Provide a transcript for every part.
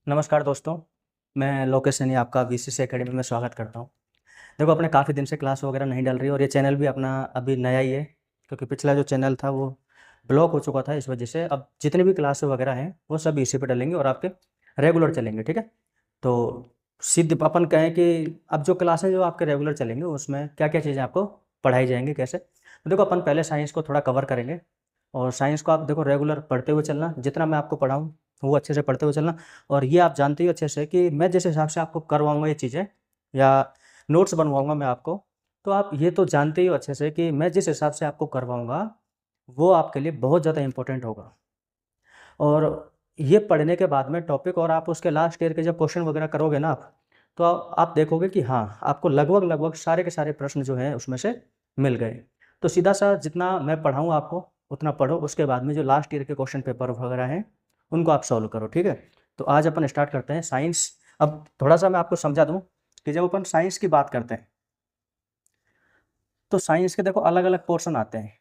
नमस्कार दोस्तों, मैं लोकेश सैनी आपका बीसीसी एकेडमी में स्वागत करता हूँ। देखो अपने काफ़ी दिन से क्लास वगैरह नहीं डल रही और ये चैनल भी अपना अभी नया ही है, क्योंकि पिछला जो चैनल था वो ब्लॉक हो चुका था। इस वजह से अब जितनी भी क्लास वगैरह हैं वो सब इसी पे डलेंगे और आपके रेगुलर चलेंगे, ठीक है। तो सिद्ध अपन कहें कि अब जो क्लासेज जो आपके रेगुलर चलेंगे उसमें क्या क्या चीज़ें आपको पढ़ाई जाएंगी, कैसे। तो देखो अपन पहले साइंस को थोड़ा कवर करेंगे और साइंस को आप देखो रेगुलर पढ़ते हुए चलना, जितना मैं आपको पढ़ाऊँ वो अच्छे से पढ़ते हुए चलना। और ये आप जानते ही हो अच्छे से कि मैं जिस हिसाब से आपको करवाऊँगा ये चीज़ें या नोट्स बनवाऊँगा मैं आपको, तो आप ये तो जानते ही हो अच्छे से कि मैं जिस हिसाब से आपको करवाऊँगा वो आपके लिए बहुत ज़्यादा इम्पोर्टेंट होगा। और ये पढ़ने के बाद में टॉपिक और आप उसके लास्ट ईयर के जब क्वेश्चन वगैरह करोगे ना आप, तो आप देखोगे कि हाँ, आपको लगभग सारे के सारे प्रश्न जो हैं उसमें से मिल गए। तो सीधा-सा जितना मैं पढ़ाऊँ आपको उतना पढ़ो, उसके बाद में जो लास्ट ईयर के क्वेश्चन पेपर वगैरह हैं, उनको आप सॉल्व करो, ठीक है? तो आज अपन स्टार्ट करते हैं साइंस। अब थोड़ा-सा मैं आपको समझा दूँ कि जब अपन साइंस की बात करते हैं, तो साइंस के देखो अलग-अलग पोर्शन आते हैं।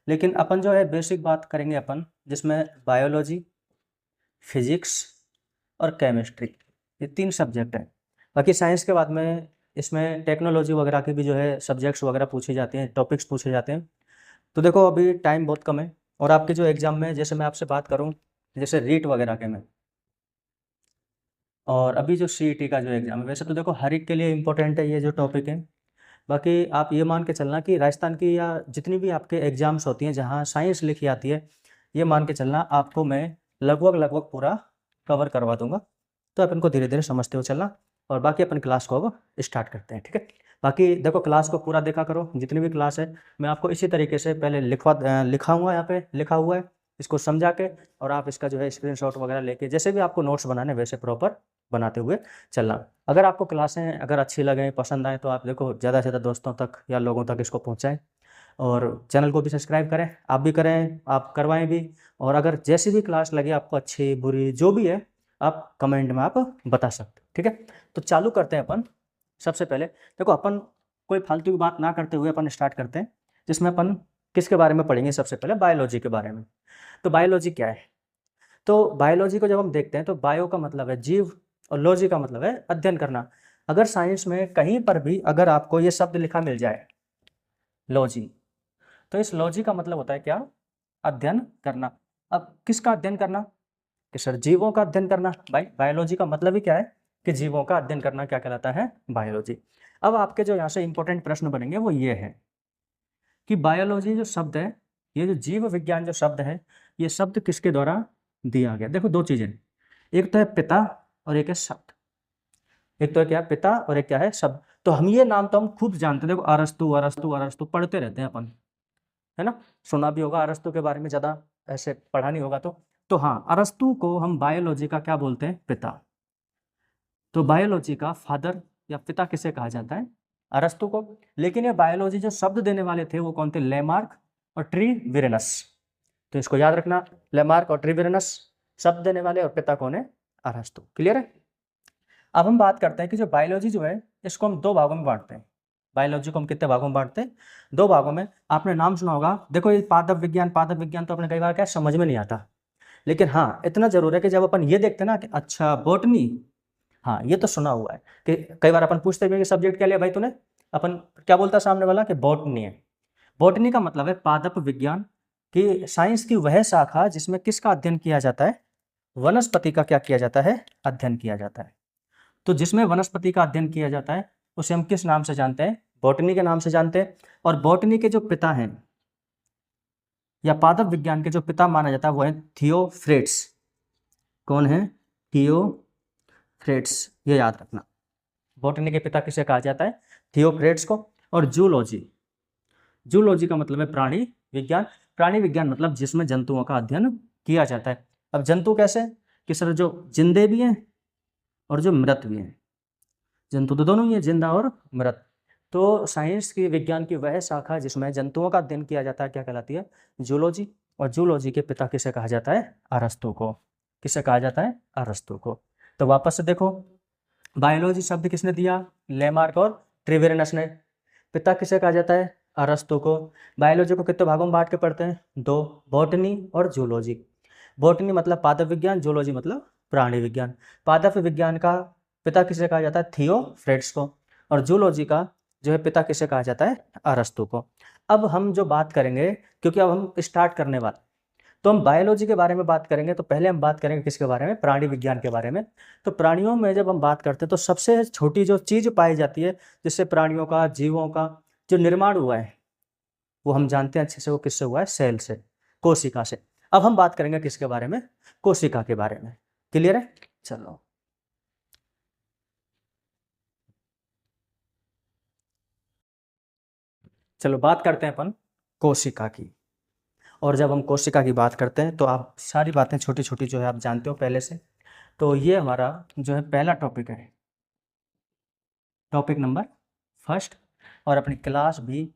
लेकिन अपन जो है बेसिक बात करेंगे अपन, जिसमें बायोलॉजी, फिजिक्स और केमिस्ट्री, ये 3 सब्जेक्ट हैं। बाकी साइंस के बाद में इसमें टेक्नोलॉजी वगैरह की भी जो है सब्जेक्ट्स वगैरह पूछे जाते हैं, टॉपिक्स पूछे जाते हैं। तो देखो अभी टाइम बहुत कम है और आपके जो एग्ज़ाम में जैसे मैं आपसे बात करूँ, जैसे रीट वगैरह के में, और अभी जो सीईटी का जो एग्ज़ाम है, वैसे तो देखो हर एक के लिए इम्पोर्टेंट है ये जो टॉपिक है। बाकी आप ये मान के चलना कि राजस्थान की या जितनी भी आपके एग्ज़ाम्स होती हैं जहाँ साइंस लिखी आती है, ये मान के चलना आपको मैं लगभग पूरा कवर करवा दूँगा। तो अपन को धीरे-धीरे समझते हुए चलना और बाकी अपन क्लास को अब स्टार्ट करते हैं, ठीक है। बाकी देखो क्लास को पूरा देखा करो, जितनी भी क्लास है मैं आपको इसी तरीके से पहले लिखाऊँगा, यहाँ पे लिखा हुआ है, इसको समझा के और आप इसका जो है स्क्रीनशॉट वगैरह लेके जैसे भी आपको नोट्स बनाने हैं वैसे प्रॉपर बनाते हुए चलना। अगर आपको क्लासें अगर अच्छी लगें, पसंद आएँ, तो आप देखो ज़्यादा से ज़्यादा दोस्तों तक या लोगों तक इसको पहुँचाएँ और चैनल को भी सब्सक्राइब करें। आप भी करें, आप करवाएँ भी। और अगर जैसी भी क्लास लगे आपको अच्छी, बुरी, जो भी है, आप कमेंट में आप बता सकते हो, ठीक है। तो चालू करते हैं अपन। सबसे पहले देखो अपन कोई फालतू की बात ना करते हुए अपन स्टार्ट करते हैं, जिसमें अपन किसके बारे में पढ़ेंगे। सबसे पहले बायोलॉजी के बारे में। तो बायोलॉजी क्या है? तो बायोलॉजी को जब हम देखते हैं तो बायो का मतलब है जीव और लॉजी का मतलब है अध्ययन करना। अगर साइंस में कहीं पर भी अगर आपको ये शब्द लिखा मिल जाए लॉजी, तो इस लॉजी का मतलब होता है क्या? अध्ययन करना। अब किसका अध्ययन करना? कि सर जीवों का अध्ययन करना। भाई बायोलॉजी का मतलब ही क्या है? कि जीवों का अध्ययन करना क्या कहलाता है? बायोलॉजी। अब आपके जो यहाँ से इंपॉर्टेंट प्रश्न बनेंगे वो ये है कि बायोलॉजी जो शब्द है, ये जो जीव विज्ञान जो शब्द है, ये शब्द किसके द्वारा दिया गया? देखो दो चीजें, एक तो है पिता और एक है शब्द। एक तो है क्या? पिता और एक क्या है? शब्द। तो हम ये नाम तो हम खूब जानते हैं। देखो अरस्तु अरस्तु अरस्तु पढ़ते रहते हैं अपन, है ना। सुना भी होगा अरस्तु के बारे में, ज़्यादा ऐसे पढ़ा नहीं होगा तो हाँ, अरस्तु को हम बायोलॉजी का क्या बोलते हैं? पिता। तो बायोलॉजी का फादर या पिता किसे कहा जाता है? अरस्तु को। लेकिन ये बायोलॉजी जो शब्द देने वाले थे वो कौन थे? लेमार्क और ट्रीवेरेनस। तो इसको याद रखना, लेमार्क और ट्रीवेरेनस शब्द देने वाले, और पिता कौन है? अरस्तु। क्लियर है? अब हम बात करते हैं कि जो बायोलॉजी जो है इसको हम दो भागों में बांटते हैं। बायोलॉजी को हम कितने भागों में बांटते हैं? दो भागों में। आपने नाम सुना होगा, देखो ये पादप विज्ञान तो अपने कई बार क्या समझ में नहीं आता। लेकिन हाँ, इतना जरूर है कि जब अपन ये देखते हैं ना कि अच्छा बॉटनी, हाँ ये तो सुना हुआ है कि कई बार अपन पूछते भी कि सब्जेक्ट क्या लिया भाई तूने, अपन क्या बोलता है सामने वाला? कि बॉटनी है। बॉटनी का मतलब है पादप विज्ञान की साइंस की वह शाखा जिसमें किसका अध्ययन किया जाता है? वनस्पति का क्या किया जाता है? अध्ययन किया जाता है। तो जिसमें वनस्पति का अध्ययन किया जाता है उसे हम किस नाम से जानते हैं? बॉटनी के नाम से जानते हैं। और बॉटनी के जो पिता हैं या पादप विज्ञान के जो पिता माना जाता है वो है थियोफ्रेट्स। कौन है? थियोफ्रेट्स, ये याद रखना। बॉटनी के पिता किसे कहा जाता है? थियोफ्रेट्स को। और जूलॉजी, जूलॉजी का मतलब है प्राणी विज्ञान। प्राणी विज्ञान मतलब जिसमें जंतुओं का अध्ययन किया जाता है। अब जंतु कैसे? कि सर जो जिंदे भी हैं और जो मृत भी हैं। जंतु तो दोनों ही है, जिंदा और मृत। तो साइंस की विज्ञान की वह शाखा जिसमें जंतुओं का अध्ययन किया जाता है क्या कहलाती है? जूलॉजी। और जूलॉजी के पिता किसे कहा जाता है? अरस्तु को। किसे कहा जाता है? अरस्तु को। तो वापस से देखो, बायोलॉजी शब्द किसने दिया? लेमार्क और ट्रिवेरेनस ने। पिता किसे कहा जाता है? अरस्तु को। बायोलॉजी को कितने भागों में बांट के पढ़ते हैं? दो, बॉटनी और जूलॉजी। बॉटनी मतलब पादप विज्ञान, जूलॉजी मतलब प्राणी विज्ञान। पादप विज्ञान का पिता किसे कहा जाता है? थियोफ्रेट्स को। और जूलॉजी का जो है पिता किसे कहा जाता है? अरस्तु को। अब हम जो बात करेंगे, क्योंकि अब हम स्टार्ट करने वाले, तो हम बायोलॉजी के बारे में बात करेंगे। तो पहले हम बात करेंगे किसके बारे में? प्राणी विज्ञान के बारे में। तो प्राणियों में जब हम बात करते हैं तो सबसे छोटी जो चीज़ पाई जाती है जिससे प्राणियों का, जीवों का जो निर्माण हुआ है, वो हम जानते हैं अच्छे से, वो किससे हुआ है? सेल से, कोशिका से। अब हम बात करेंगे किसके बारे में? कोशिका के बारे में। क्लियर है? चलो, बात करते हैं अपन कोशिका की। और जब हम कोशिका की बात करते हैं तो आप सारी बातें छोटी छोटी जो है आप जानते हो पहले से। तो ये हमारा जो है पहला टॉपिक है, टॉपिक नंबर फर्स्ट। और अपनी क्लास भी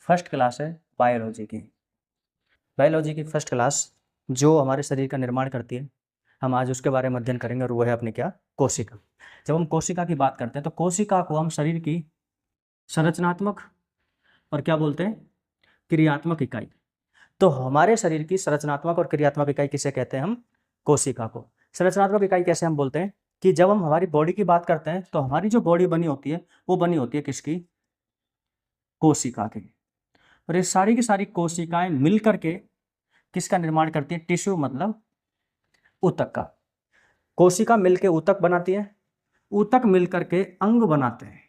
फर्स्ट क्लास है बायोलॉजी की। बायोलॉजी की फर्स्ट क्लास जो हमारे शरीर का निर्माण करती है, हम आज उसके बारे में अध्ययन करेंगे। और वो है अपनी क्या? कोशिका। जब हम कोशिका की बात करते हैं तो कोशिका को हम शरीर की संरचनात्मक और क्या बोलते हैं? क्रियात्मक इकाई। तो हमारे शरीर की संरचनात्मक और क्रियात्मक इकाई किसे कहते हैं? हम कोशिका को। संरचनात्मक इकाई कैसे हम बोलते हैं? कि जब हम हमारी बॉडी की बात करते हैं तो हमारी जो बॉडी बनी होती है वो बनी होती है किसकी? कोशिका की। और ये सारी की सारी कोशिकाएं मिल करके किसका निर्माण करती है? टिश्यू, मतलब ऊतक का। कोशिका मिलके ऊतक बनाती है, ऊतक मिल करके अंग बनाते हैं।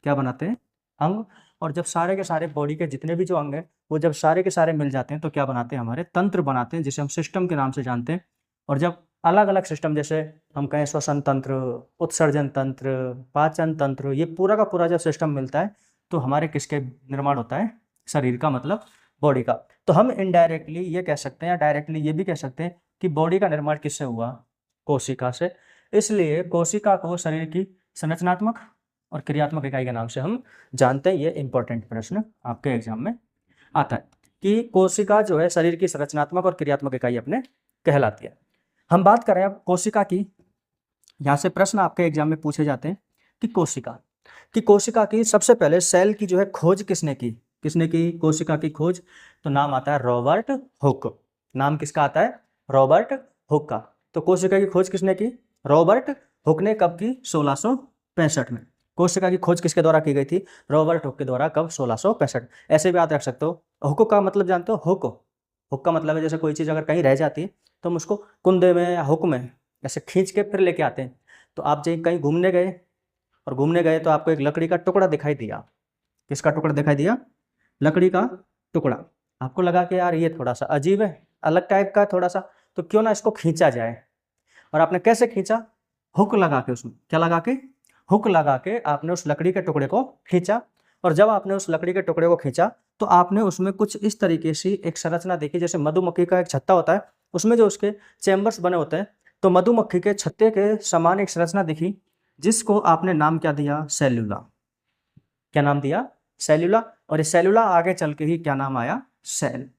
क्या बनाते हैं? अंग। और जब सारे के सारे बॉडी के जितने भी जो अंग हैं वो जब सारे के सारे मिल जाते हैं तो क्या बनाते हैं? हमारे तंत्र बनाते हैं, जिसे हम सिस्टम के नाम से जानते हैं। और जब अलग अलग सिस्टम, जैसे हम कहें श्वसन तंत्र, उत्सर्जन तंत्र, पाचन तंत्र, ये पूरा का पूरा जब सिस्टम मिलता है तो हमारे किसके निर्माण होता है? शरीर का, मतलब बॉडी का। तो हम इनडायरेक्टली ये कह सकते हैं या डायरेक्टली ये भी कह सकते हैं कि बॉडी का निर्माण किससे हुआ? कोशिका से। इसलिए कोशिका को शरीर की संरचनात्मक और क्रियात्मक इकाई के नाम से हम जानते हैं। ये इंपॉर्टेंट प्रश्न आपके एग्जाम में आता है कि कोशिका जो है शरीर की संरचनात्मक और क्रियात्मक इकाई अपने कहलाती है। हम बात करें अब कोशिका की। यहाँ से प्रश्न आपके एग्जाम में पूछे जाते हैं कि कोशिका की सबसे पहले सेल की जो है खोज किसने की? किसने की कोशिका की खोज? तो नाम आता है रॉबर्ट हुक। नाम किसका आता है? रॉबर्ट हुक का। तो कोशिका की खोज किसने की? रॉबर्ट हुक ने। कब की? 1665 में। कोशिका की खोज किसके द्वारा की गई थी? रॉबर्ट हुक के द्वारा। कब? 1665। ऐसे भी याद रख सकते हो। हुक का मतलब जानते हो? हुक का मतलब है जैसे कोई चीज़ अगर कहीं रह जाती है तो हम उसको कुंदे में या हुक में ऐसे खींच के फिर लेके आते हैं। तो आप जब कहीं घूमने गए और घूमने गए तो आपको एक लकड़ी का टुकड़ा दिखाई दिया। किसका टुकड़ा दिखाई दिया? लकड़ी का टुकड़ा। आपको लगा कि यार ये थोड़ा सा अजीब है, अलग टाइप का थोड़ा सा, तो क्यों ना इसको खींचा जाए। और आपने कैसे खींचा? हुक लगा के, उसमें क्या लगा के? हुक लगा के आपने उस लकड़ी के टुकड़े को खींचा। और जब आपने उस लकड़ी के टुकड़े को खींचा तो आपने उसमें कुछ इस तरीके से एक संरचना देखी, जैसे मधुमक्खी का एक छत्ता होता है, उसमें जो उसके चैम्बर्स बने होते हैं, तो मधुमक्खी के छत्ते के समान एक संरचना दिखी, जिसको आपने नाम क्या दिया? सेल्यूला। क्या नाम दिया? सेल्यूला। और ये सेल्यूला आगे चल के ही क्या नाम आया? सेल।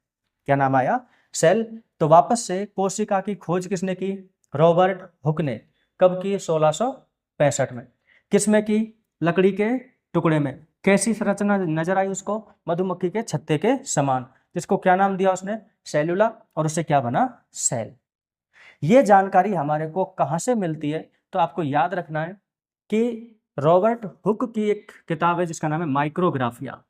क्या नाम आया? सेल। तो वापस से कोशिका की खोज किसने की? रॉबर्ट हुक ने। कब की? 1665 में। किसमें की? लकड़ी के टुकड़े में। कैसी संरचना नजर आई उसको? मधुमक्खी के छत्ते के समान, जिसको क्या नाम दिया उसने? सेल्यूला। और उससे क्या बना? सेल। ये जानकारी हमारे को कहाँ से मिलती है? तो आपको याद रखना है कि रॉबर्ट हुक की एक किताब है जिसका नाम है माइक्रोग्राफिया।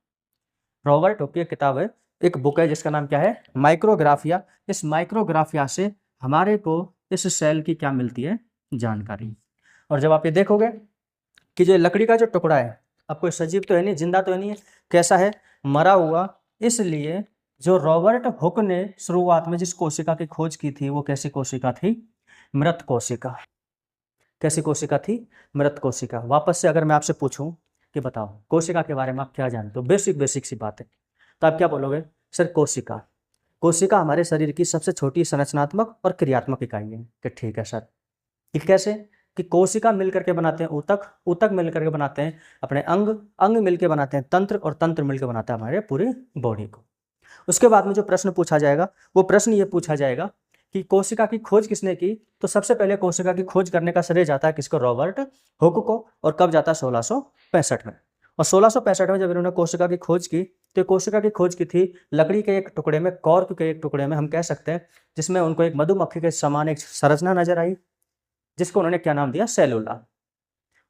रॉबर्ट हुक की एक किताब है, एक बुक है जिसका नाम क्या है? माइक्रोग्राफिया। इस माइक्रोग्राफिया से हमारे को इस सेल की क्या मिलती है? जानकारी। और जब आप ये देखोगे कि जो लकड़ी का जो टुकड़ा है, अब कोई सजीव तो है नहीं, जिंदा तो है नहीं है, कैसा है? मरा हुआ। इसलिए जो रॉबर्ट हुक ने शुरुआत में जिस कोशिका की खोज की थी वो कैसी कोशिका थी? मृत कोशिका। कैसी कोशिका थी? मृत कोशिका। वापस से अगर मैं आपसे पूछूं कि बताओ कोशिका के बारे में आप क्या जानते हो, बेसिक सी बात है, तो आप क्या बोलोगे? सर कोशिका, कोशिका हमारे शरीर की सबसे छोटी संरचनात्मक और क्रियात्मक इकाई है। कि ठीक है सर, ये कैसे? कि कोशिका मिल करके बनाते हैं ऊतक, ऊतक मिल करके बनाते हैं अपने अंग, अंग मिलके बनाते हैं तंत्र, और तंत्र मिलकर बनाता है हमारे पूरी बॉडी को। उसके बाद में जो प्रश्न पूछा जाएगा वो प्रश्न ये पूछा जाएगा कि कोशिका की खोज किसने की? तो सबसे पहले कोशिका की खोज करने का श्रेय जाता है किसको? रॉबर्ट हुक को। और कब जाता है? 1665 में। और 1665 में जब इन्होंने कोशिका की खोज की तो ये कोशिका की खोज की थी लकड़ी के एक टुकड़े में, कॉर्क के एक टुकड़े में हम कह सकते हैं, जिसमें उनको एक मधुमक्खी के समान एक संरचना नजर आई, जिसको उन्होंने क्या नाम दिया, सेलुला।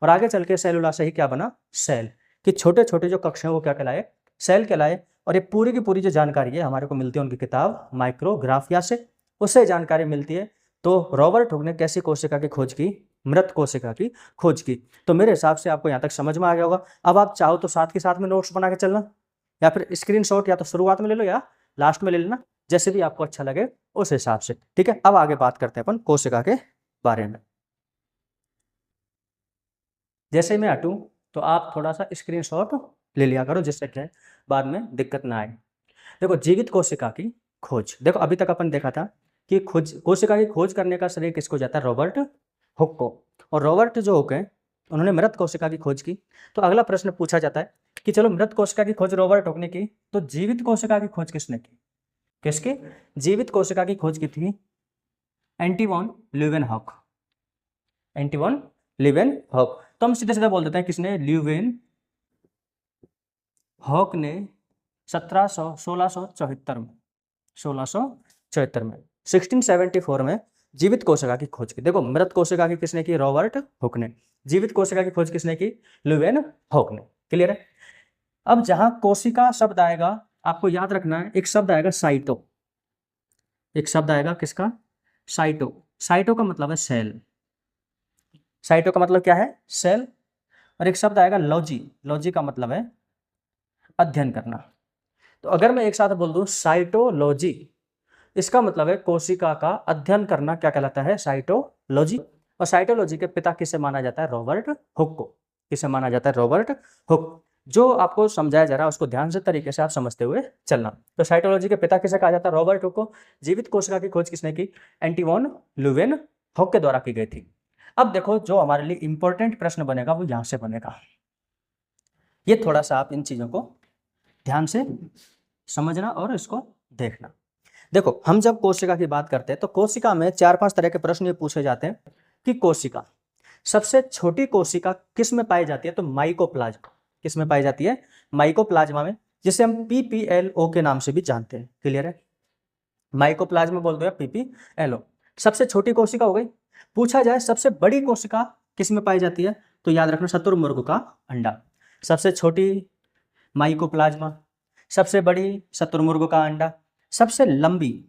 और आगे चल के सेलुला से ही क्या बना, सेल, कि छोटे छोटे जो कक्ष हैं वो क्या कहलाए, सेल कहलाए। और ये पूरी की पूरी जो जानकारी है हमारे को मिलती है उनकी किताब माइक्रोग्राफिया से, उससे जानकारी मिलती है। तो रॉबर्ट हुक ने कैसी कोशिका की खोज की, मृत कोशिका की खोज की। तो मेरे हिसाब से आपको यहाँ तक समझ में आ गया होगा। अब आप चाहो तो साथ के साथ में नोट्स बना के चलना, या फिर स्क्रीनशॉट या तो शुरुआत में ले लो या लास्ट में ले लेना, जैसे भी आपको अच्छा लगे उस हिसाब से, ठीक है। अब आगे बात करते हैं अपन कोशिका के बारे में। जैसे मैं हटूं तो आप थोड़ा सा स्क्रीनशॉट ले लिया करो, जिससे क्या बाद में दिक्कत ना आए। देखो, जीवित कोशिका की खोज, देखो अभी तक अपन देखा था कि खोज, कोशिका की खोज करने का श्रेय किसको जाता है, रॉबर्ट हुक को। और रॉबर्ट जो हुक है उन्होंने मृत कोशिका की खोज की। तो अगला प्रश्न पूछा जाता है कि चलो मृत कोशिका की खोज रॉबर्ट हुक ने की, तो जीवित कोशिका की खोज किसने की, किसकी, जीवित कोशिका की खोज की थी anti von Leeuwenhoek, anti von Leeuwenhoek. तो हम सीधे सीधे बोल देते हैं किसने, ल्यूवेनहॉक ने 1674 में, 1674 में, 1674 में जीवित कोशिका की खोज की। देखो, मृत कोशिका की किसने की, रॉबर्ट हुक ने। जीवित कोशिका की खोज किसने की, ल्यूवेनहॉक ने। क्लियर है। अब जहां कोशिका शब्द आएगा, आपको याद रखना है, एक शब्द आएगा साइटो, एक शब्द आएगा किसका, साइटो। साइटो का मतलब है सेल, साइटो का मतलब क्या है, सेल। और एक शब्द आएगा लॉजी, लॉजी का मतलब है अध्ययन करना। तो अगर मैं एक साथ बोल दूं साइटोलॉजी, इसका मतलब है कोशिका का अध्ययन करना, क्या कहलाता है, साइटोलॉजी। और साइटोलॉजी के पिता किसे माना जाता है, रॉबर्ट हुक को। किसे माना जाता है, रॉबर्ट हुक। जो आपको समझाया जा रहा है उसको ध्यान से तरीके से आप समझते हुए चलना। तो साइटोलॉजी के पिता किसे कहा जाता है, रॉबर्ट हुक को। जीवित कोशिका की खोज किसने की, एंटी वॉन ल्यूवेनहॉक के द्वारा की गई थी। अब देखो, जो हमारे लिए इंपॉर्टेंट प्रश्न बनेगा वो यहां से बनेगा। ये थोड़ा सा आप इन चीजों को ध्यान से समझना और इसको देखना। देखो, हम जब कोशिका की बात करते हैं तो कोशिका में 4-5 तरह के प्रश्न ये पूछे जाते हैं कि कोशिका, सबसे छोटी कोशिका किस में पाई जाती है, तो माइकोप्लाज्मा। किस में पाई जाती है, माइकोप्लाज्मा में, जिसे हम पीपीएलओ के नाम से भी जानते हैं। क्लियर है, माइकोप्लाज्मा बोल दो या पीपीएलओ। सबसे छोटी कोशिका हो गई। पूछा जाए सबसे बड़ी कोशिका किस में पाई जाती है, तो याद रखना शुतुरमुर्ग का अंडा। सबसे छोटी माइकोप्लाज्मा, सबसे बड़ी शुतुरमुर्ग का अंडा। सबसे लंबी,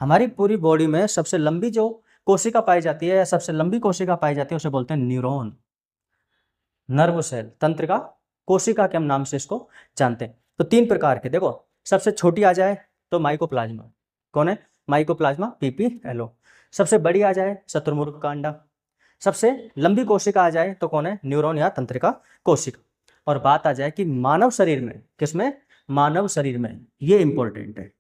हमारी पूरी बॉडी में सबसे लंबी जो कोशिका पाई जाती है या सबसे लंबी कोशिका पाई जाती है उसे बोलते हैं न्यूरॉन, नर्व सेल, तंत्रिका कोशिका के हम नाम से इसको जानते हैं। तो 3 प्रकार के, देखो सबसे छोटी आ जाए तो माइकोप्लाज्मा, कौन है, माइकोप्लाज्मा पीपीएलओ। सबसे बड़ी आ जाए शुतुरमुर्ग का अंडा। सबसे लंबी कोशिका आ जाए तो कौन है, न्यूरॉन या तंत्रिका कोशिका। और बात आ जाए कि मानव शरीर में, किसमें, मानव शरीर में, ये इंपॉर्टेंट है।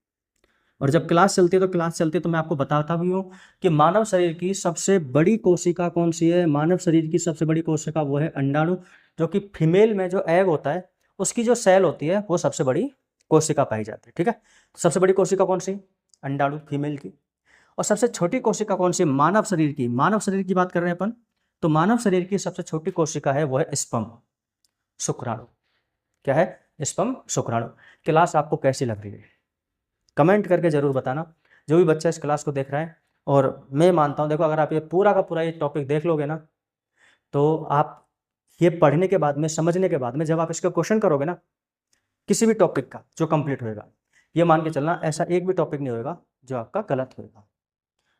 और जब क्लास चलती है तो क्लास चलती है तो मैं आपको बताता भी हूँ कि मानव शरीर की सबसे बड़ी कोशिका कौन सी है। मानव शरीर की सबसे बड़ी कोशिका वो है अंडाणु, जो कि फीमेल में जो एग होता है उसकी जो सेल होती है वो सबसे बड़ी कोशिका पाई जाती है। ठीक है, तो सबसे बड़ी कोशिका कौन सी, अंडाणु, फीमेल की। और सबसे छोटी कोशिका कौन सी, मानव शरीर की। मानव शरीर की बात कर रहे हैं अपन, तो मानव शरीर की सबसे छोटी कोशिका है वो है स्पर्म, शुक्राणु। क्या है, स्पर्म, शुक्राणु। क्लास आपको कैसी लग रही है कमेंट करके जरूर बताना, जो भी बच्चा इस क्लास को देख रहा है। और मैं मानता हूँ, देखो अगर आप ये पूरा का पूरा ये टॉपिक देख लोगे ना, तो आप ये पढ़ने के बाद में, समझने के बाद में, जब आप इसका क्वेश्चन करोगे ना किसी भी टॉपिक का जो कंप्लीट होएगा, ये मान के चलना ऐसा एक भी टॉपिक नहीं होएगा जो आपका गलत होएगा।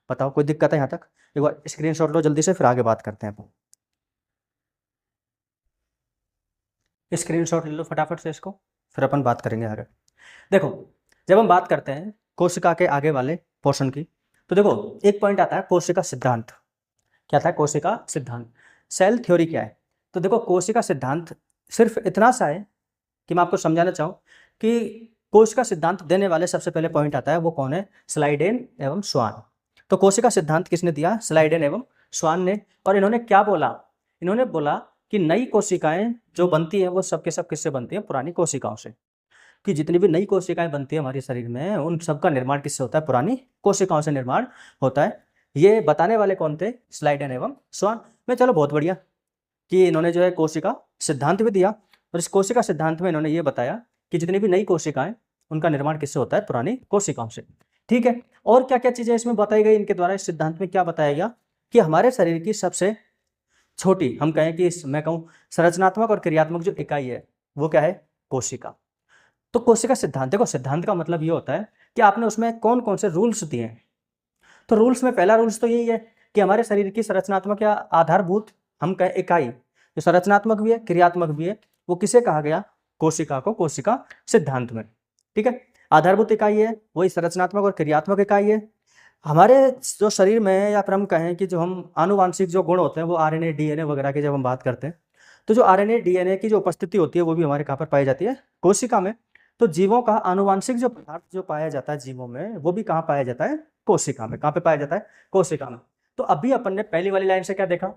बताओ, कोई दिक्कत है यहाँ तक? एक बार स्क्रीनशॉट लो जल्दी से, फिर आगे बात करते हैं। स्क्रीनशॉट ले लो फटाफट से इसको, फिर अपन बात करेंगे आगे। देखो, जब हम बात करते हैं कोशिका के आगे वाले पोर्शन की, तो देखो एक पॉइंट आता है कोशिका सिद्धांत। क्या था, कोशिका सिद्धांत, सेल थ्योरी क्या है। तो देखो, कोशिका सिद्धांत सिर्फ इतना सा है कि मैं आपको समझाना चाहूँ कि कोशिका सिद्धांत देने वाले सबसे पहले पॉइंट आता है वो कौन है, स्लाइडेन एवं स्वान। तो कोशिका सिद्धांत किसने दिया, स्लाइडेन एवं स्वान ने। और इन्होंने क्या बोला, इन्होंने बोला कि नई कोशिकाएं जो बनती हैं वो सबके सब किससे बनती हैं, पुरानी कोशिकाओं से। कि जितनी भी नई कोशिकाएं बनती है हमारे शरीर में उन सबका निर्माण किससे होता है, पुरानी कोशिकाओं से निर्माण होता है। ये बताने वाले कौन थे, स्लाइडेन एवं स्वान। में चलो बहुत बढ़िया कि इन्होंने जो है कोशिका सिद्धांत भी दिया। और इस कोशिका सिद्धांत में इन्होंने ये बताया कि जितनी भी नई कोशिकाएं उनका निर्माण किससे होता है? पुरानी कोशिकाओं से। ठीक है, और क्या क्या चीजें इसमें बताई गई इनके द्वारा? इस सिद्धांत में क्या बताया गया कि हमारे शरीर की सबसे छोटी, हम कहें कि मैं कहूँ संरचनात्मक और क्रियात्मक जो इकाई है वो क्या है? कोशिका। तो कोशिका सिद्धांत, देखो सिद्धांत का मतलब ये होता है कि आपने उसमें कौन कौन से रूल्स दिए हैं। तो रूल्स में पहला रूल्स तो यही है कि हमारे शरीर की संरचनात्मक या आधारभूत हम कहें इकाई जो संरचनात्मक भी है क्रियात्मक भी है, वो किसे कहा गया? कोशिका को, कोशिका सिद्धांत में। ठीक है, आधारभूत इकाई है वही संरचनात्मक और क्रियात्मक इकाई है। हमारे जो शरीर में है, या फिर हम कहें कि जो हम आनुवांशिक जो गुण होते हैं वो आरएनए डीएनए वगैरह की जब हम बात करते हैं, तो जो आरएनए डीएनए की जो उपस्थिति होती है वो भी हमारे कहाँ पर पाई जाती है? कोशिका में। तो जीवों का आनुवांशिक जो पदार्थ जो पाया जाता है जीवों में, वो भी कहाँ पाया जाता है? कोशिका में। कहाँ पे पाया जाता है? कोशिका में। तो अभी अपन ने पहली वाली लाइन से क्या देखा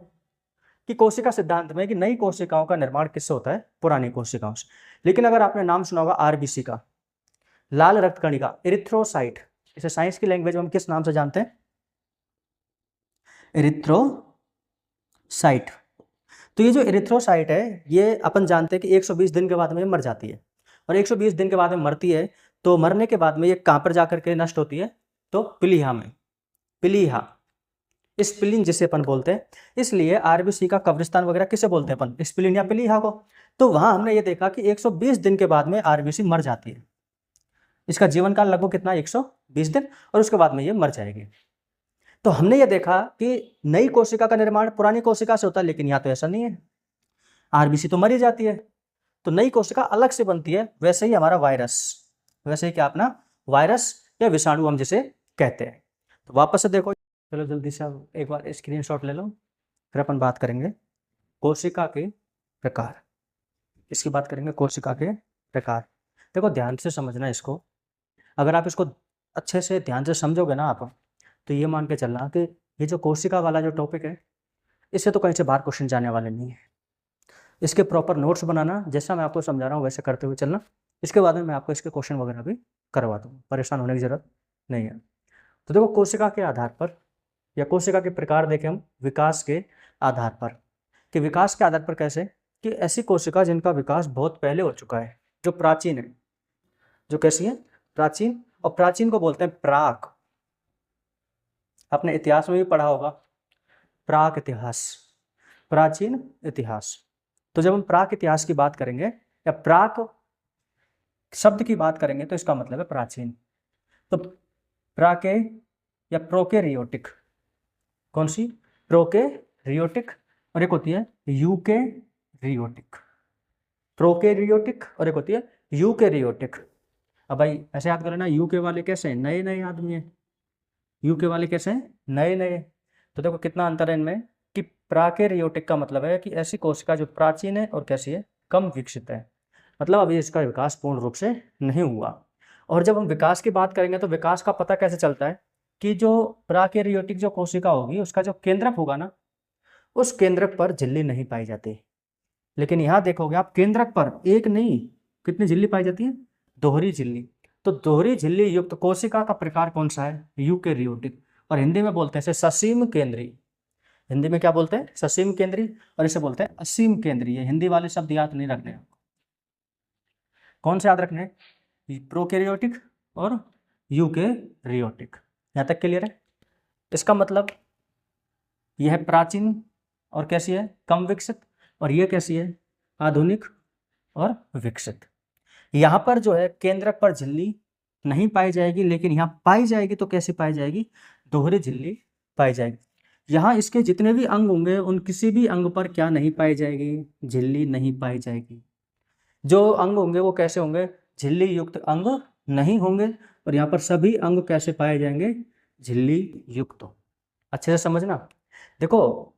कि कोशिका सिद्धांत में कि नई कोशिकाओं का निर्माण किससे होता है? पुरानी कोशिकाओं से। लेकिन अगर आपने नाम सुना होगा आरबीसी का, लाल रक्त कणिका, इरिथ्रोसाइट, इसे साइंस की लैंग्वेज में हम किस नाम से जानते हैं? इरिथ्रोसाइट। तो ये जो इरिथ्रोसाइट है ये अपन जानते हैं कि 120 दिन के बाद में मर जाती है, और 120 दिन के बाद में मरती है। तो मरने के बाद में ये कहाँ पर जाकर के नष्ट होती है? तो प्लीहा में। प्लीहा, स्प्लीन जिसे अपन बोलते हैं, इसलिए आरबीसी का कब्रिस्तान वगैरह किसे बोलते हैं अपन? स्प्लीन या प्लीहा को। तो वहां हमने ये देखा कि 120 दिन के बाद में आरबीसी मर जाती है। इसका जीवन काल लगभग कितना? 120 दिन, और उसके बाद में ये मर जाएगी। तो हमने ये देखा कि नई कोशिका का निर्माण पुरानी कोशिका से होता है, लेकिन यहाँ तो ऐसा नहीं है, आरबीसी तो मर ही जाती है। तो नई कोशिका अलग से बनती है। वैसे ही हमारा वायरस, वैसे ही क्या अपना वायरस या विषाणु हम जिसे कहते हैं। तो वापस से देखो, चलो जल्दी से अब एक बार स्क्रीनशॉट ले लो, फिर अपन बात करेंगे कोशिका के प्रकार। इसकी बात करेंगे कोशिका के प्रकार। देखो ध्यान से समझना इसको, अगर आप इसको अच्छे से ध्यान से समझोगे ना आप, तो ये मान के चलना कि ये जो कोशिका वाला जो टॉपिक है, इससे तो कहीं से बाहर क्वेश्चन जाने वाले नहीं है। इसके प्रॉपर नोट्स बनाना, जैसा मैं आपको समझा रहा हूँ वैसे करते हुए चलना। इसके बाद में मैं आपको इसके क्वेश्चन वगैरह भी करवा दूँ, परेशान होने की जरूरत नहीं है। तो देखो कोशिका के आधार पर या कोशिका के प्रकार देखें हम विकास के आधार पर, कि विकास के आधार पर कैसे? कि ऐसी कोशिका जिनका विकास बहुत पहले हो चुका है, जो प्राचीन है, जो कैसी है? प्राचीन। और प्राचीन को बोलते हैं प्राक। आपने इतिहास में भी पढ़ा होगा, प्राक इतिहास, प्राचीन इतिहास। तो जब हम प्राक इतिहास की बात करेंगे या प्राक शब्द की बात करेंगे तो इसका मतलब है प्राचीन। तो प्राके या प्रोकैरियोटिक, कौन सी? प्रोकैरियोटिक, और एक होती है यूकैरियोटिक। प्रोकैरियोटिक और एक होती है यूकैरियोटिक। अब भाई ऐसे याद कर लेना, यूके वाले कैसे हैं? नए नए आदमी हैं। यूके वाले कैसे हैं? नए नए। तो देखो कितना अंतर है इनमें, कि प्राकैरियोटिक का मतलब है कि ऐसी कोशिका जो प्राचीन है और कैसी है? कम विकसित है, मतलब अभी इसका विकास पूर्ण रूप से नहीं हुआ। और जब हम विकास की बात करेंगे तो विकास का पता कैसे चलता है? कि जो प्राकैरियोटिक जो कोशिका होगी उसका जो केंद्रक होगा ना, उस केंद्रक पर झिल्ली नहीं पाई जाती। लेकिन यहाँ देखोगे आप केंद्रक पर एक नहीं, कितनी झिल्ली पाई जाती है? दोहरी झिल्ली। तो दोहरी झिल्ली युक्त कोशिका का प्रकार कौन सा है? यूकैरियोटिक। और हिंदी में बोलते हैं इसे ससीम केंद्रीय। हिंदी में क्या बोलते हैं? ससीम केंद्रीय, और इसे बोलते हैं असीम केंद्रीय। हिंदी वाले शब्द याद नहीं रखने हैं, कौन से याद रखने हैं? प्रोकैरियोटिक और यूकैरियोटिक। यहाँ तक क्लियर है? इसका मतलब यह है प्राचीन और कैसी है? कम विकसित, और यह कैसी है? आधुनिक और विकसित। यहाँ पर जो है केंद्रक पर झिल्ली नहीं पाई जाएगी, लेकिन यहाँ पाई जाएगी तो कैसे पाई जाएगी? दोहरी झिल्ली पाई जाएगी। यहाँ इसके जितने भी अंग होंगे उन किसी भी अंग पर क्या नहीं पाई जाएगी? झिल्ली नहीं पाई जाएगी। जो अंग होंगे वो कैसे होंगे? झिल्ली युक्त अंग नहीं होंगे। और यहाँ पर सभी अंग कैसे पाए जाएंगे? झिल्ली युक्त। अच्छे से समझना। देखो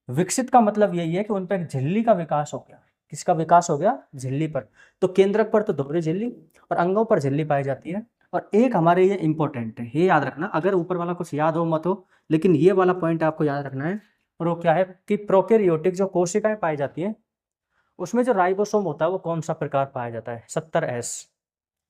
विकसित का मतलब यही है कि उन पर झिल्ली का विकास हो गया। किसका विकास हो गया? झिल्ली पर। तो केंद्रक पर तो दोहरी झिल्ली और अंगों पर झिल्ली पाई जाती है। और एक हमारे ये इंपॉर्टेंट है, ये याद रखना, अगर ऊपर वाला कुछ याद हो मत हो, लेकिन ये वाला पॉइंट आपको याद रखना है। और वो क्या है? कि प्रोकैरियोटिक जो कोशिकाएं पाई जाती है उसमें जो राइबोसोम होता है वो कौन सा प्रकार पाया जाता है? 70S।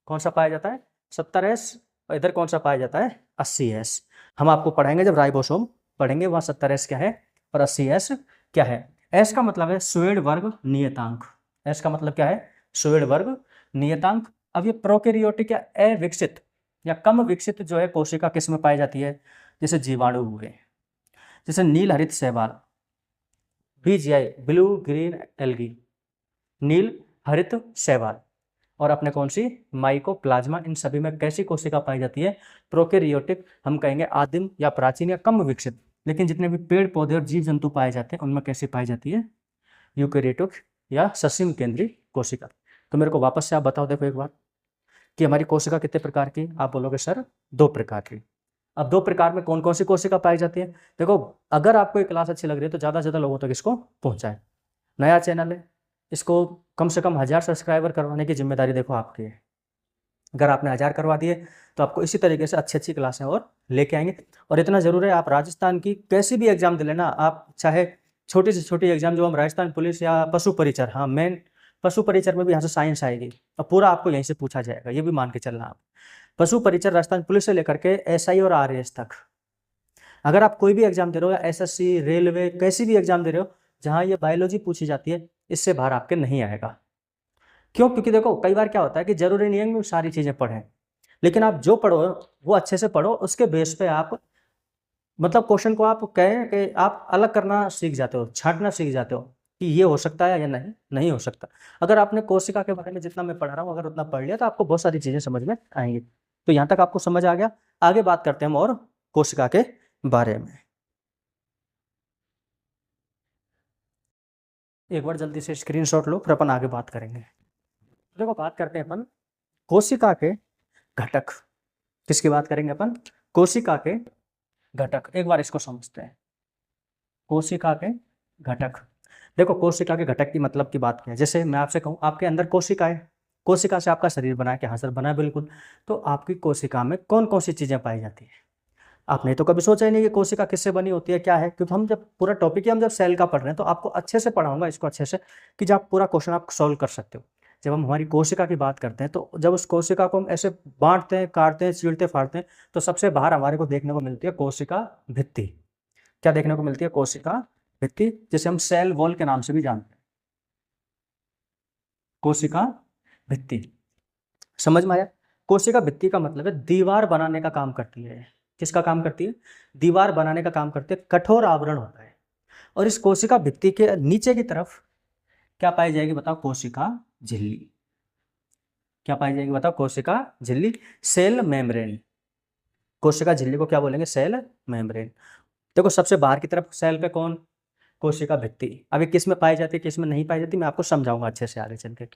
कौन सा पाया जाता है? 70S। और इधर कौन सा पाया जाता है? 80S। हम आपको पढ़ाएंगे जब राइबोसोम पढ़ेंगे, वहाँ 70S क्या है और 80S क्या है। एस का मतलब है स्वेड वर्ग नियतांक। एस का मतलब क्या है? स्वेड वर्ग नियतांक। अब ये प्रोकैरियोटिक या अविकसित या कम विकसित जो है कोशिका किस में पाई जाती है, जैसे जीवाणु हुए, जैसे नील हरित शैवाल, BGI ब्लू ग्रीन एल्गी, नील हरित शैवाल, और अपने कौन सी माइकोप्लाज्मा, इन सभी में कैसी कोशिका पाई जाती है, प्रोकैरियोटिक, हम कहेंगे आदिम या प्राचीन या कम विकसित। लेकिन जितने भी पेड़ पौधे और जीव जंतु पाए जाते हैं उनमें कैसी पाई जाती है, यूकेरियोटिक या ससीम केंद्रीय कोशिका। तो मेरे को वापस से आप बताओ देखो एक बार कि हमारी कोशिका कितने प्रकार की, आप बोलोगे सर 2 प्रकार की। अब 2 प्रकार में कौन कौन सी कोशिका पाई जाती है, देखो अगर आपको ये क्लास अच्छी लग रही है तो ज़्यादा से ज़्यादा लोगों तक इसको पहुँचाएं। नया चैनल है, इसको कम से कम 1000 सब्सक्राइबर करवाने की जिम्मेदारी देखो आपकी है। अगर आपने 1000 करवा दिए तो आपको इसी तरीके से अच्छी अच्छी क्लासें और लेके आएंगे। और इतना ज़रूर है, आप राजस्थान की कैसी भी एग्जाम दे लेना, आप चाहे छोटी से छोटी एग्जाम जो हम राजस्थान पुलिस या पशु परिचर, हाँ मेन पशु परिचर में भी यहाँ से साइंस आएगी और पूरा आपको यहीं से पूछा जाएगा, ये भी मान के चलना आप। पशु परिचर राजस्थान पुलिस से लेकर के SI और RAS तक, अगर आप कोई भी एग्जाम दे रहे हो या SSC रेलवे कैसी भी एग्जाम दे रहे हो जहाँ ये बायोलॉजी पूछी जाती है, इससे बाहर आपके नहीं आएगा। क्यों? क्योंकि देखो कई बार क्या होता है कि जरूरी नहीं है कि सारी चीज़ें पढ़ें, लेकिन आप जो पढ़ो वो अच्छे से पढ़ो, उसके बेस पे आप मतलब क्वेश्चन को आप कहें कि आप अलग करना सीख जाते हो, छांटना सीख जाते हो कि ये हो सकता है या नहीं नहीं हो सकता। अगर आपने कोशिका के बारे में जितना मैं पढ़ा रहा हूँ अगर उतना पढ़ लिया तो आपको बहुत सारी चीज़ें समझ में आएंगी। तो यहाँ तक आपको समझ आ गया, आगे बात करते हैं हम और कोशिका के बारे में। एक बार जल्दी से स्क्रीनशॉट लो, फिर अपन आगे बात करेंगे। देखो बात करते हैं अपन कोशिका के घटक। किसकी बात करेंगे अपन? कोशिका के घटक। एक बार इसको समझते हैं, कोशिका के घटक। देखो कोशिका के घटक की मतलब की बात क्या है, जैसे मैं आपसे कहूँ आपके अंदर कोशिका है, कोशिका से आपका शरीर बना है क्या? हाँ सर बना है बिल्कुल। तो आपकी कोशिका में कौन कौन सी चीज़ें पाई जाती है? आपने तो कभी सोचा ही नहीं कि कोशिका किससे बनी होती है, क्या है, क्योंकि हम जब पूरा टॉपिक ही हम जब सेल का पढ़ रहे हैं तो आपको अच्छे से पढ़ाऊंगा इसको अच्छे से कि जब आप पूरा क्वेश्चन आप सॉल्व कर सकते हो। जब हम हमारी कोशिका की बात करते हैं तो जब उस कोशिका को हम ऐसे बांटते हैं, काटते हैं, चीरते फाड़ते हैं तो सबसे बाहर हमारे को देखने को मिलती है कोशिका भित्ति। क्या देखने को मिलती है? कोशिका भित्ति, जिसे हम सेल वॉल के नाम से भी जानते हैं। कोशिका भित्ति समझ में आया? कोशिका भित्ति का मतलब है दीवार बनाने का काम करती है। किसका काम करती है? दीवार बनाने का काम करती है, कठोर आवरण होता है। और इस कोशिका भित्ति के नीचे की तरफ क्या पाई जाएगी बताओ? कोशिका झिल्ली। क्या पाई जाएगी बताओ? कोशिका झिल्ली, सेल मेम्ब्रेन। कोशिका झिल्ली को क्या बोलेंगे? Cell membrane. देखो सबसे बाहर की तरफ सेल पे कौन? कोशिका भित्ति। अभी किस में पाई जाती है किस में नहीं पाई जाती मैं आपको समझाऊंगा अच्छे से आगे चल के।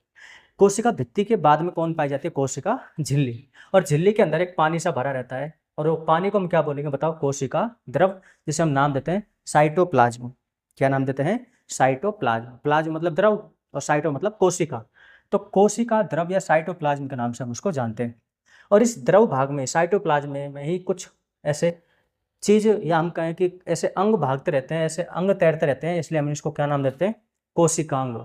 कोशिका भित्ति के बाद में कौन पाई जाती है? कोशिका झिल्ली। और झिल्ली के अंदर एक पानी सा भरा रहता है और वो पानी को हम क्या बोलेंगे बताओ? कोशिका द्रव, जिसे हम नाम देते हैं साइटोप्लाज्म। क्या नाम देते हैं? साइटोप्लाज्म। प्लाज्म मतलब द्रव और साइटो मतलब कोशिका, तो कोशिका द्रव या साइटोप्लाज्म के नाम से हम उसको जानते हैं। और इस द्रव भाग में साइटोप्लाज्म में ही कुछ ऐसे चीज या हम कहें कि ऐसे अंग भागते रहते हैं, ऐसे अंग तैरते रहते हैं, इसलिए हम इसको क्या नाम देते हैं? कोशिकांग।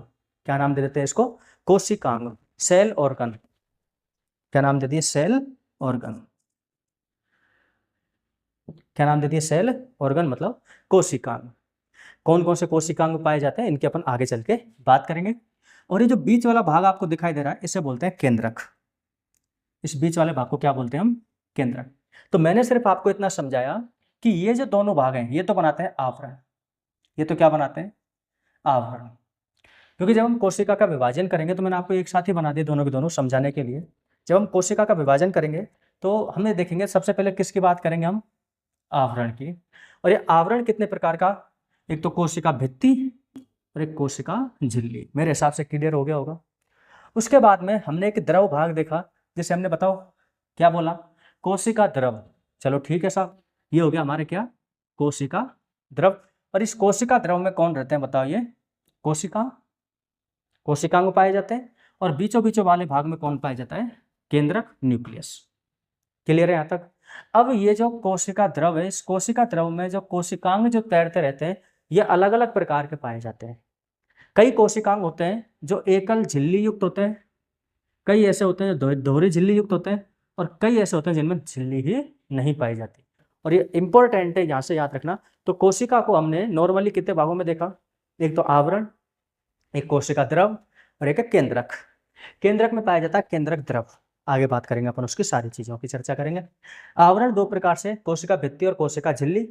क्या नाम दे देते हैं इसको? कोशिकांग। Cell organ. क्या नाम दे दिए? Cell organ. क्या नाम दे दिए? सेल ऑर्गन मतलब कोशिकांग। कौन कौन से कोशिकांग पाए जाते हैं इनके अपन आगे चल के बात करेंगे। और ये जो बीच वाला भाग आपको दिखाई दे रहा है इसे बोलते हैं केंद्रक। इस बीच वाले भाग को क्या बोलते हैं हम? केंद्रक। तो मैंने सिर्फ आपको इतना समझाया कि ये जो दोनों भाग हैं ये तो बनाते हैं आवरण। ये तो क्या बनाते हैं? आवरण। क्योंकि जब हम कोशिका का विभाजन करेंगे तो मैंने आपको एक साथ ही बना दिए दोनों के दोनों समझाने के लिए। जब हम कोशिका का विभाजन करेंगे तो हमें देखेंगे सबसे पहले किसकी बात करेंगे हम? आवरण की। और ये आवरण कितने प्रकार का? एक तो कोशिका भित्ति और एक कोशिका झिल्ली। मेरे हिसाब से क्लियर हो गया होगा। उसके बाद में हमने एक द्रव भाग देखा जिसे हमने बताओ क्या बोला? कोशिका द्रव। चलो ठीक है साहब, ये हो गया हमारे क्या? कोशिका द्रव। और इस कोशिका द्रव में कौन रहते हैं बताओ? ये कोशिकांग पाए जाते हैं। और बीचों बीचों वाले भाग में कौन पाया जाता है? केंद्रक, न्यूक्लियस। क्लियर है यहाँ तक? अब ये जो कोशिका द्रव है, इस कोशिका द्रव में जो कोशिकांग जो तैरते रहते हैं ये अलग अलग प्रकार के पाए जाते हैं। कई कोशिकांग होते हैं जो एकल झिल्ली युक्त होते हैं, कई ऐसे होते हैं जो दोहरी झिल्ली युक्त होते हैं, और कई ऐसे होते हैं जिनमें झिल्ली ही नहीं पाई जाती। और ये इंपॉर्टेंट है, यहाँ से याद रखना। तो कोशिका को हमने नॉर्मली कितने भागों में देखा? एक तो आवरण, एक कोशिका द्रव और एक केंद्रक। केंद्रक में पाया जाता है केंद्रक द्रव। आगे बात करेंगे अपन, उसकी सारी चीजों की चर्चा करेंगे। आवरण दो प्रकार से, कोशिका भित्ति और कोशिका झिल्ली।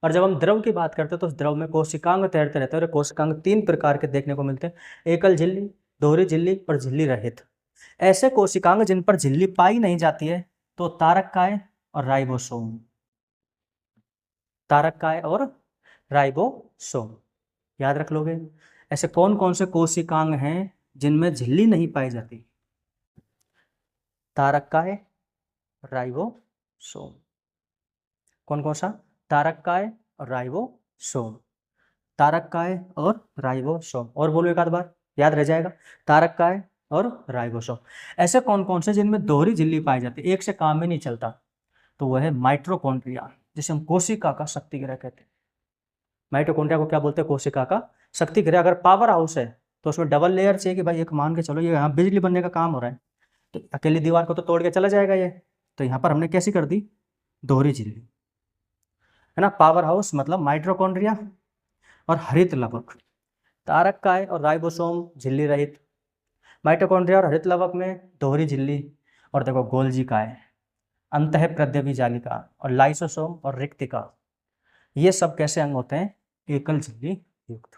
और जब हम द्रव की बात करते हैं तो उस द्रव में कोशिकांग तैरते रहते हैं, और कोशिकांग तीन प्रकार के देखने को मिलते हैं, एकल झिल्ली, दोहरी झिल्ली और झिल्ली रहित। ऐसे कोशिकांग जिन पर झिल्ली पाई नहीं जाती है तो तारककाय और राइबोसोम, तारककाय और राइबोसोम याद रख लोगे। ऐसे कौन कौन से कोशिकांग हैं जिनमें झिल्ली नहीं पाई जाती? तारककाय, राइबोसोम। कौन कौन सा? तारककाय और राइबोसोम, तारककाय और राइबोसोम। और बोलो एक आध बार, याद रह जाएगा। तारककाय और राइबोसोम। ऐसे कौन कौन से जिनमें दोहरी झिल्ली पाई जाती है, एक से काम में नहीं चलता, तो वह है माइटोकॉन्ड्रिया, जिसे हम कोशिका का शक्ति गृह कहते हैं। माइटोकॉन्ड्रिया को क्या बोलते हैं? कोशिका का शक्ति गृह। अगर पावर हाउस है तो उसमें डबल लेयर चाहिए कि भाई एक मान के चलो ये यहाँ बिजली बनने का काम हो रहा है, तो अकेली दीवार को तो तोड़ के चला जाएगा ये। तो यहाँ पर हमने कैसी कर दी? दोहरी झिल्ली, है ना। पावर हाउस मतलब माइटोकॉन्ड्रिया और हरित लवक। तारककाय और राइबोसोम झिल्ली रहित, माइटोकॉन्ड्रिया और हरित लवक में दोहरी झिल्ली। और देखो गोल्जी काय, अंतःप्रद्रवी जालिका और लाइसोसोम और रिक्तिका, ये सब कैसे अंग होते हैं? एकल झिल्ली युक्त।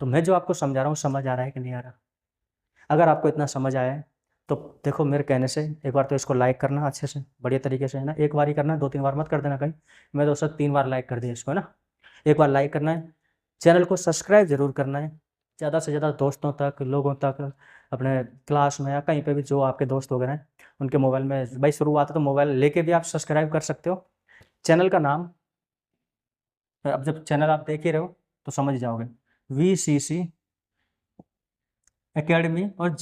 तो मैं जो आपको समझा रहा हूँ, समझ आ रहा है कि नहीं आ रहा? अगर आपको इतना समझ आया है तो देखो मेरे कहने से एक बार तो इसको लाइक करना अच्छे से, बढ़िया तरीके से, है ना। एक बार ही करना है, 2-3 बार मत कर देना कहीं। मैं तो सब 3 बार लाइक कर दिया इसको, है ना। एक बार लाइक करना है, चैनल को सब्सक्राइब जरूर करना है, ज़्यादा से ज़्यादा दोस्तों तक, लोगों तक, अपने क्लास में या कहीं पे भी जो आपके दोस्त वगैरह हैं उनके मोबाइल में। भाई शुरुआत है तो मोबाइल लेके भी आप सब्सक्राइब कर सकते हो। चैनल का नाम, अब जब चैनल आप देख ही रहे हो तो समझ जाओगे, VCC एकेडमी और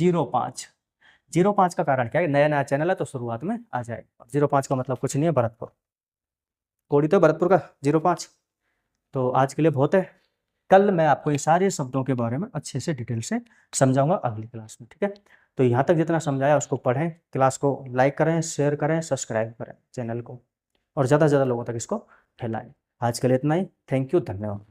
05 का कारण क्या है? नया नया चैनल है तो शुरुआत में आ जाएगा। 05 का मतलब कुछ नहीं है, भरतपुर, कोडी तो भरतपुर का 05। तो आज के लिए बहुत है, कल मैं आपको ये सारे शब्दों के बारे में अच्छे से डिटेल से समझाऊंगा अगली क्लास में, ठीक है। तो यहाँ तक जितना समझाया उसको पढ़ें, क्लास को लाइक करें, शेयर करें, सब्सक्राइब करें चैनल को, और ज़्यादा से ज़्यादा लोगों तक इसको फैलाएं। आज के लिए इतना ही, थैंक यू, धन्यवाद।